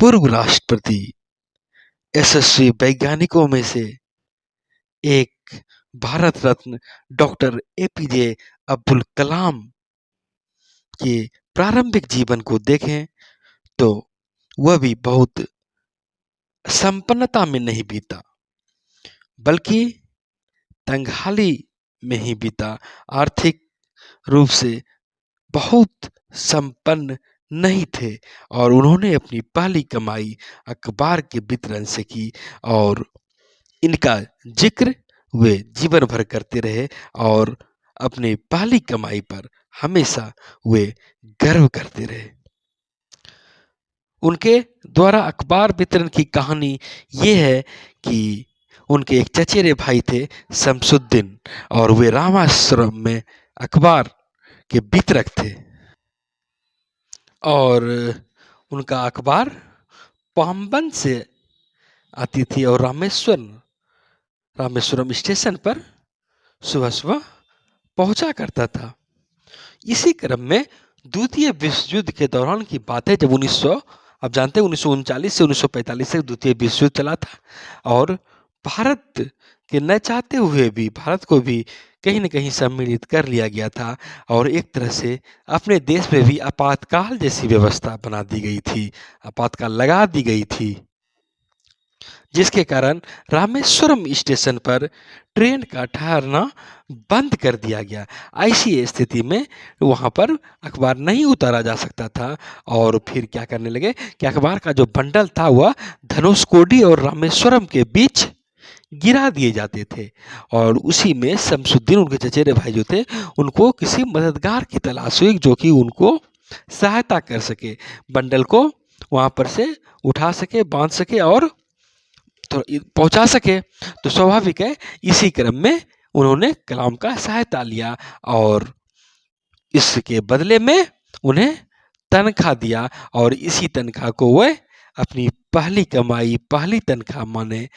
पूर्व राष्ट्रपति यशस्वी वैज्ञानिकों में से एक भारत रत्न डॉक्टर एपीजे अब्दुल कलाम के प्रारंभिक जीवन को देखें तो वह भी बहुत संपन्नता में नहीं बीता, बल्कि तंगहाली में ही बीता। आर्थिक रूप से बहुत संपन्न नहीं थे और उन्होंने अपनी पहली कमाई अखबार के वितरण से की और इनका जिक्र वे जीवन भर करते रहे और अपनी पहली कमाई पर हमेशा वे गर्व करते रहे। उनके द्वारा अखबार वितरण की कहानी ये है कि उनके एक चचेरे भाई थे शमसुद्दीन और वे रामाश्रम में अखबार के वितरक थे और उनका अखबार पाम्बन से आती थी और रामेश्वरम स्टेशन पर सुबह सुबह पहुंचा करता था। इसी क्रम में द्वितीय विश्व युद्ध के दौरान की बात है, जब 1900 आप जानते हैं 1939 से 1945 तक द्वितीय विश्व युद्ध चला था और भारत के न चाहते हुए भी भारत को भी कहीं न कहीं सम्मिलित कर लिया गया था और एक तरह से अपने देश में भी आपातकाल जैसी व्यवस्था बना दी गई थी, आपातकाल लगा दी गई थी, जिसके कारण रामेश्वरम स्टेशन पर ट्रेन का ठहरना बंद कर दिया गया। ऐसी स्थिति में वहाँ पर अखबार नहीं उतारा जा सकता था और फिर क्या करने लगे कि अखबार का जो बंडल था वह धनुषकोडी और रामेश्वरम के बीच गिरा दिए जाते थे और उसी में शमसुद्दीन, उनके चचेरे भाई जो थे, उनको किसी मददगार की तलाश हुई जो कि उनको सहायता कर सके, बंडल को वहाँ पर से उठा सके, बांध सके और तो पहुंचा सके। तो स्वाभाविक है इसी क्रम में उन्होंने कलाम का सहायता लिया और इसके बदले में उन्हें तनख्वाह दिया और इसी तनख्वाह को वह अपनी पहली कमाई, पहली तनख्वाह माने